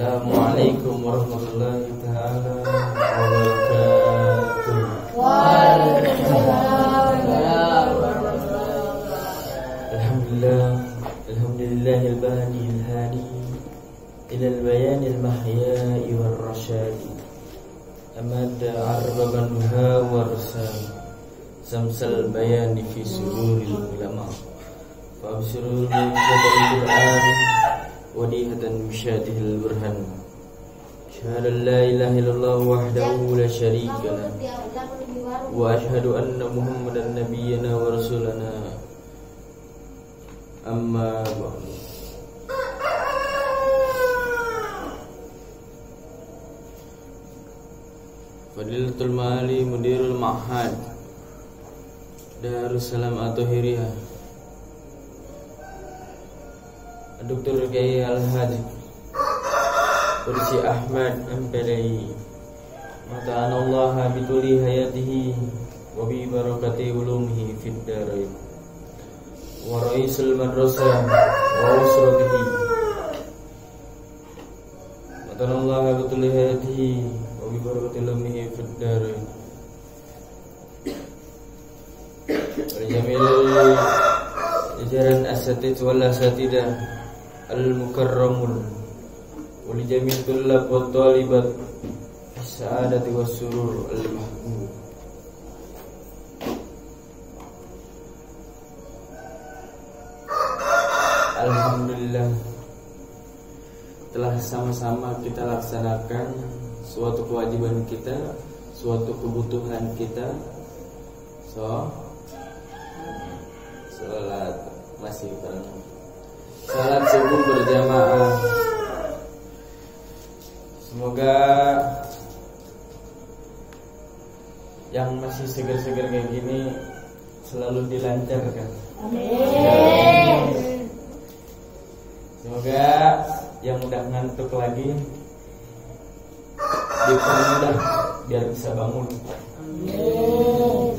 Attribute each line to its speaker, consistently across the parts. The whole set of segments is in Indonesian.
Speaker 1: Assalamualaikum warahmatullahi taala wabarakatuh.
Speaker 2: Waalaikumsalam warahmatullahi wabarakatuh.
Speaker 1: Alhamdulillahil badil hadi ilal bayanil mahya'i war rasyadi amada arbaban nuha warsal samsal bayani fi suduril ulama fa absirul bil Qur'an wadihatan bisyadihil burhan syahada la ilaha illallah wahdahu la syarika lah wa ashhadu anna muhammadan nabiyyana wa rasulana amma ba'du. Fadilatul Mali Mudirul Ma'had Darussalam At-Tahiriyah Dr. Kiai Al-Hadi Kursi Ahmad MPDI Mata'anallaha bituli hayatihi wa bi barakati ulumihi fid darain wa raisul madrasah wa usratihi Mata'anallaha bituli hayatihi wa bi barakati ulumihi fid darain wa jamil jajaran asatid wal asatidah al-mukarramun wa li jami' tullab wa talibat as-sa'adati was-surur al-mahmud. Alhamdulillah, telah sama-sama kita laksanakan suatu kewajiban kita, suatu kebutuhan kita. Salat masih bareng. Salat subuh berjamaah. Semoga yang masih seger-seger kayak gini selalu dilancarkan.
Speaker 2: Amin.
Speaker 1: Semoga yang udah ngantuk lagi dipermudah biar bisa bangun.
Speaker 2: Amin.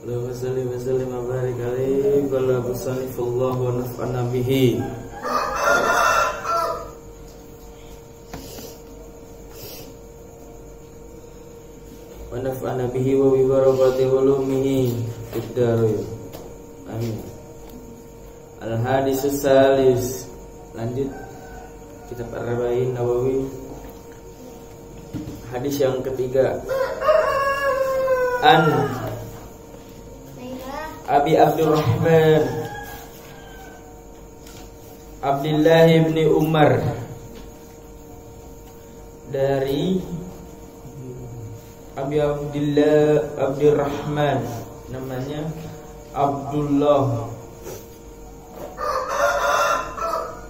Speaker 1: Allahumma salli wa sallim wa barik alaihi wa la musannifullah wa naf'ana bihi. Wa naf'ana bihi wa bi barakati ulumihi fid dharain. Amin. Al-hadisus salis. Lanjut kitab Arba'in Nawawi. Hadis yang ketiga. An Abi Abdurrahman Abdullah bin Umar, dari Abi Abdurrahman, namanya Abdullah.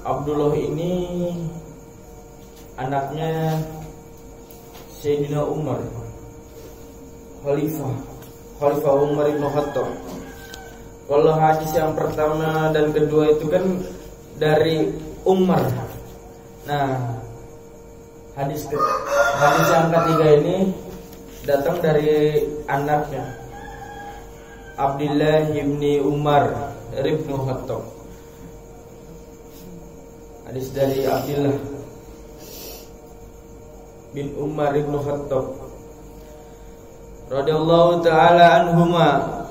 Speaker 1: Abdullah ini anaknya Sayyidina Umar, Khalifah Umar bin Khattab. Kalau hadis yang pertama dan kedua itu kan dari Umar. Nah, hadis yang ketiga ini datang dari anaknya Abdullah bin Umar bin Khattab. Hadis dari Abdullah bin Umar bin Khattab radhiyallahu taala anhuma.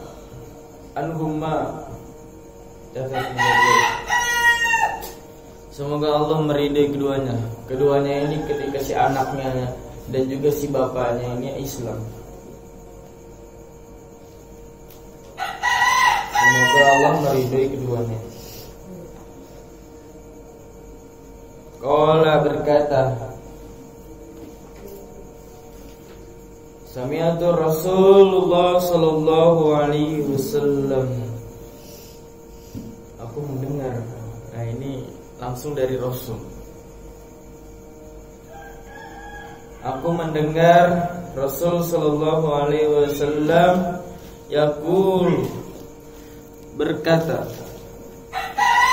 Speaker 1: Semoga Allah meridai keduanya. Keduanya ini ketika si anaknya dan juga si bapaknya ini Islam. Semoga Allah meridai keduanya. Qala berkata, Sami'atu Rasulullah sallallahu alaihi wasallam. Aku mendengar. Nah, ini langsung dari Rasul. Aku mendengar Rasul sallallahu alaihi wasallam yaqul, berkata,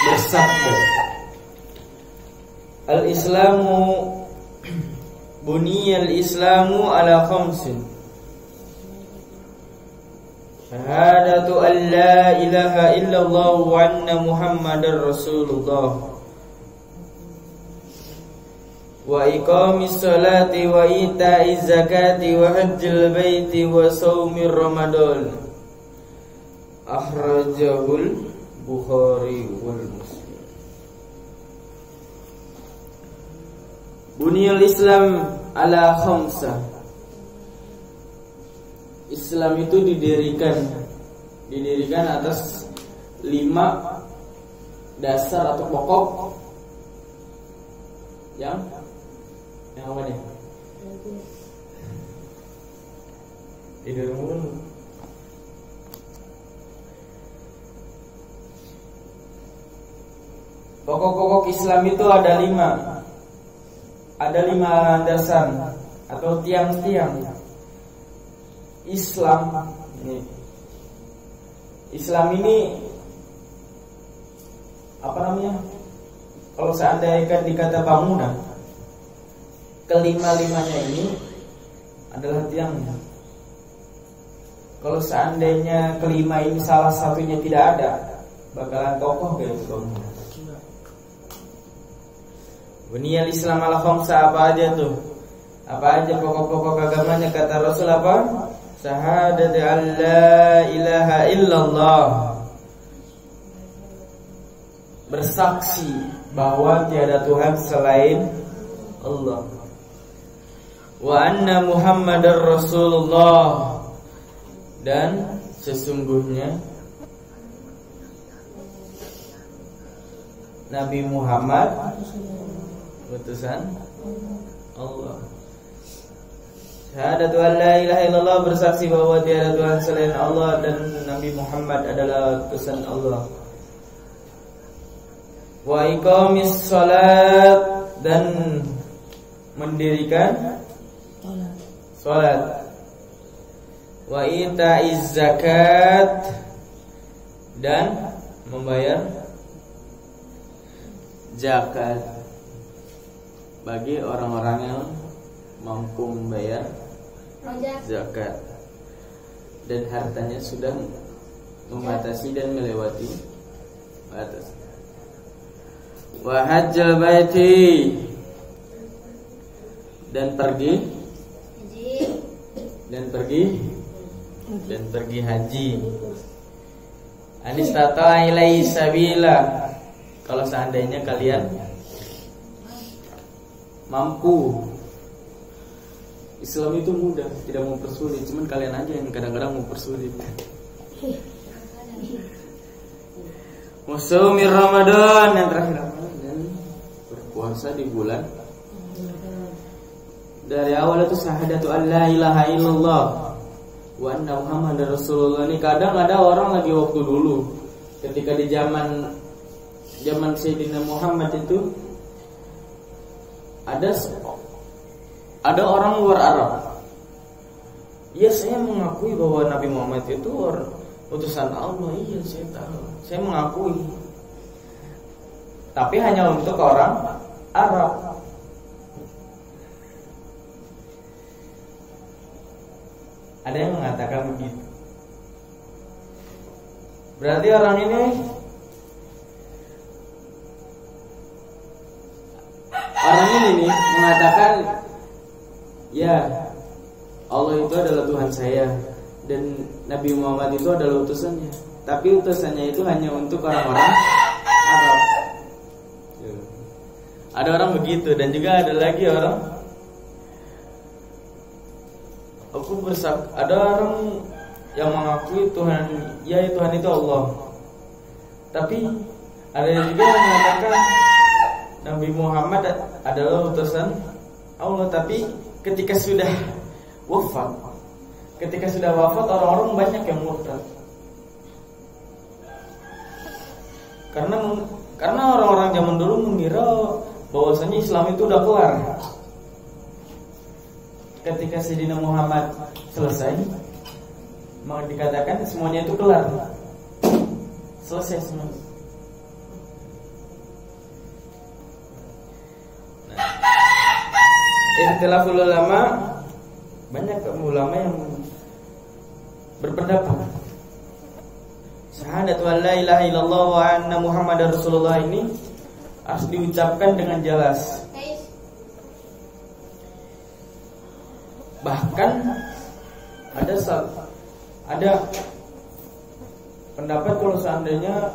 Speaker 1: bersabda, Al-Islamu buniyal Islamu ala khamsin. Syahadatu an la ilaha illallah wa anna Muhammadar Rasulullah wa iqamis salati wa ita'iz zakati wa hajjil baiti wa shaumir ramadan. Akhrajahul Bukhari wal Muslim. Buniyal Islam ala khamsah. Islam itu didirikan atas 5 dasar atau pokok yang apa nih? Tidur mulu. Pokok-pokok Islam itu ada 5. Ada 5 landasan atau tiang-tiang. Islam ini apa namanya? Kalau seandainya dikata bangunan, kelima-limanya ini adalah tiangnya. Kalau seandainya kelima ini salah satunya tidak ada, bakalan kokoh guys bangunan. Buniyal Islam ala khamsa, apa aja tuh? Apa aja pokok-pokok agamanya? Kata Rasul apa? Syahadat an la ilaha illallah, bersaksi bahwa tiada Tuhan selain Allah, wa anna Muhammadar Rasulullah, dan sesungguhnya Nabi Muhammad utusan Allah. Syahadatu an la ilaha illallah, bersaksi bahwa tiada Tuhan selain Allah dan Nabi Muhammad adalah utusan Allah. Wa iqamis salat, dan mendirikan salat. Wa ita'iz zakat, dan membayar zakat bagi orang-orang yang mampu membayar zakat dan hartanya sudah membatasi dan melewati batas. Wa hajjal baiti, dan pergi haji. Anistata ilaihi sabila, kalau seandainya kalian mampu. Islam itu mudah, tidak mempersulit, cuman kalian aja yang kadang-kadang mempersulit. Musaumir Ramadan, yang terakhir dan berpuasa di bulan. Dari awal itu syahadatu an la ilaha illallah wa anna Muhammadar Rasulullah. Ini kadang ada orang lagi waktu dulu, ketika di zaman Sayyidina Muhammad itu ada orang luar Arab. Ya, saya mengakui bahwa Nabi Muhammad itu utusan Allah. Iya, saya tahu, saya mengakui. Tapi hanya untuk orang Arab. Ada yang mengatakan begitu. Berarti orang ini nih mengatakan, ya, Allah itu adalah Tuhan saya dan Nabi Muhammad itu adalah utusannya. Tapi utusannya itu hanya untuk orang-orang Arab. Ada orang begitu, dan juga ada lagi orang, ada orang yang mengakui Tuhan, ya Tuhan itu Allah. Tapi ada juga yang mengatakan Nabi Muhammad adalah utusan Allah. Tapi ketika sudah wafat orang-orang banyak yang murtad. Karena orang-orang zaman dulu mengira bahwasanya Islam itu udah kelar. Ketika Sayyidina Muhammad selesai, maka dikatakan semuanya itu kelar, selesai semua. Ikhtilaful ulama, banyak ulama yang berpendapat Syahadat wa la ilaha illallah wa anna Muhammadar Rasulullah ini harus diucapkan dengan jelas. Bahkan ada pendapat kalau seandainya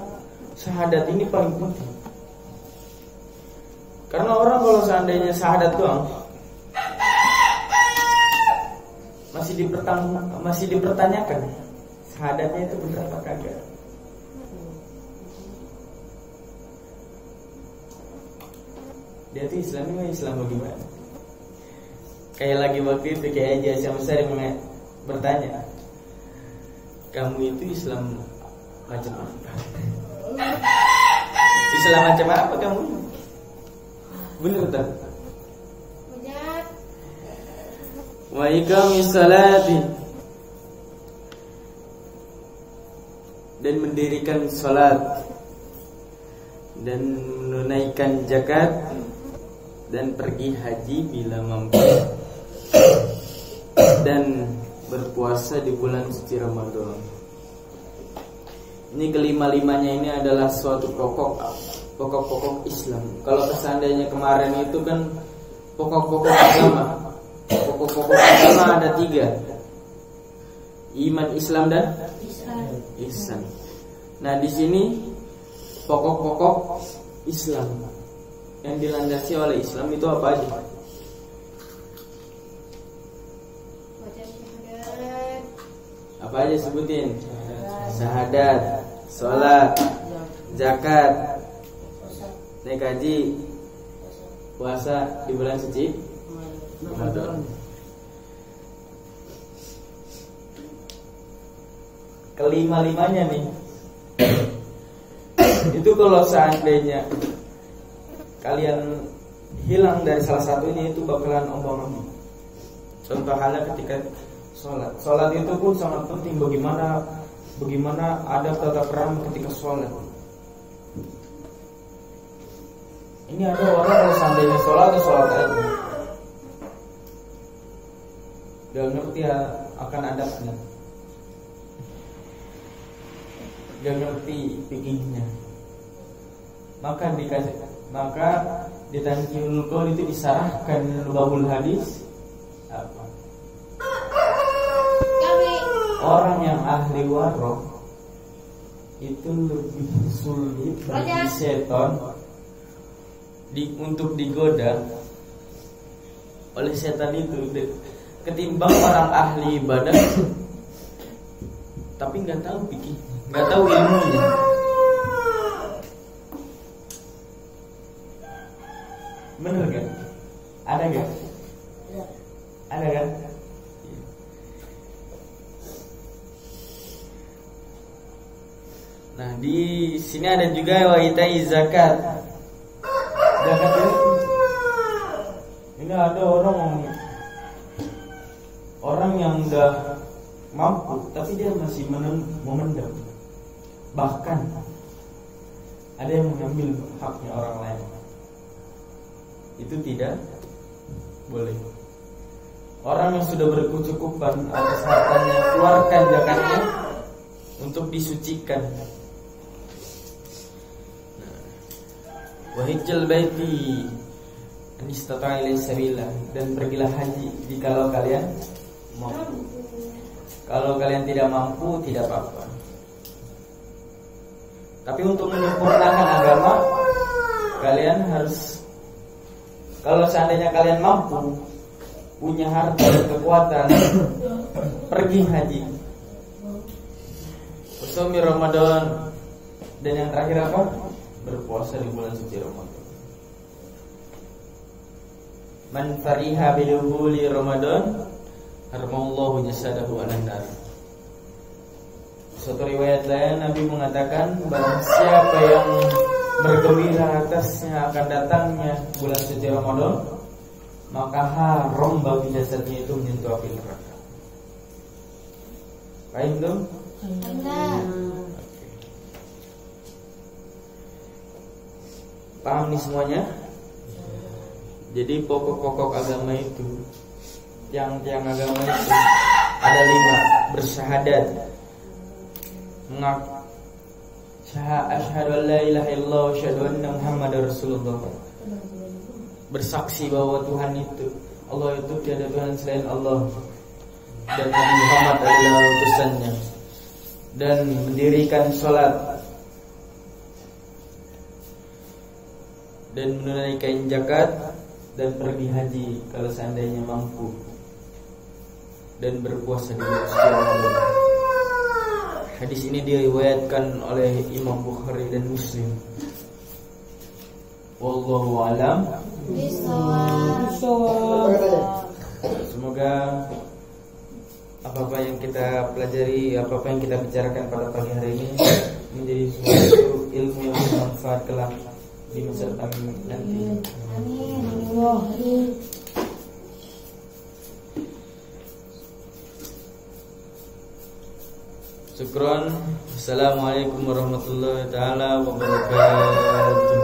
Speaker 1: syahadat ini paling penting. Karena orang kalau seandainya syahadat doang masih dipertanyakan syahadatnya itu benar apa kagak. Dia tuh Islam bagaimana? Kayak lagi waktu itu kayak aja Syekh Musari bertanya, kamu itu Islam macam apa? Islam macam apa kamu? Bener tak?
Speaker 2: Benar.
Speaker 1: Wa iqamis salati, dan mendirikan salat, dan menunaikan zakat, dan pergi haji bila mampu, dan berpuasa di bulan suci Ramadan. Ini kelima-limanya ini adalah suatu pokok-pokok Islam. Kalau seandainya kemarin itu kan pokok-pokok agama. Pokok-pokok agama ada 3. Iman, Islam, dan ihsan. Nah, di sini pokok-pokok Islam yang dilandasi oleh Islam itu apa aja? Apa aja sebutin? Syahadat, sholat, zakat, naik haji, puasa di bulan suci Ramadan. Kelima-limanya nih itu kalau seandainya kalian hilang dari salah satunya itu bakalan ombang-ambing. Contoh halnya ketika sholat. Sholat itu pun sangat penting. Bagaimana adab tata krama ketika sholat. Ini ada orang kalau seandainya sholat aja, gak ngerti akan adabnya, gak ngerti fikihnya. Maka di Tanjilul Qaul itu disarahkan lubabul hadis apa? Orang yang ahli waro itu lebih sulit bagi setan untuk digoda oleh setan itu ketimbang orang ahli ibadah tapi nggak tahu fikih, nggak tahu ilmunya. Bener kan? Ada kan? Ada kan? Nah, di sini ada juga wa itai zakat. Zakat ini ada orang yang udah mampu tapi dia masih memendam. Bahkan ada yang mengambil haknya orang lain. Itu tidak boleh. Orang yang sudah berkecukupan atas hartanya, keluarkan zakatnya untuk disucikan. Wahijjal baiti anistata'a ilaihi sabila, dan pergilah haji jikalau kalian mampu. Kalau kalian tidak mampu tidak apa-apa. Tapi untuk menyempurnakan agama kalian harus, kalau seandainya kalian mampu, punya harta dan kekuatan, pergi haji. Usumi Ramadan, dan yang terakhir apa? Berpuasa di bulan suci Ramadan. Man fariha bidukhuli Ramadan haramallahu jasadahu 'alan nar. Suatu riwayat lain Nabi mengatakan, barang siapa yang bergembira atasnya akan datangnya bulan suci Ramadan, maka haram bagi jasadnya itu menyentuh api neraka. Paham dong? Paham nih semuanya? Jadi pokok-pokok agama itu, tiang-tiang agama itu ada 5. Bersyahadat, Asyhadu an la ilaha illallah wa asyhadu anna Muhammadar Rasulullah. Bersaksi bahwa Tuhan itu, Allah itu tiada Tuhan selain Allah, dan Nabi Muhammad adalah utusannya, dan mendirikan sholat dan menunaikan zakat dan pergi haji kalau seandainya mampu, dan berpuasa di bulan suci Ramadan. Hadis ini diriwayatkan oleh Imam Bukhari dan Muslim. Wallahu a'lam. Semoga apa-apa yang kita pelajari, apa-apa yang kita bicarakan pada pagi hari ini menjadi suatu ilmu yang bermanfaat kelak di masa depan nanti. Amin. Syukron. Assalamualaikum warahmatullahi taala wabarakatuh.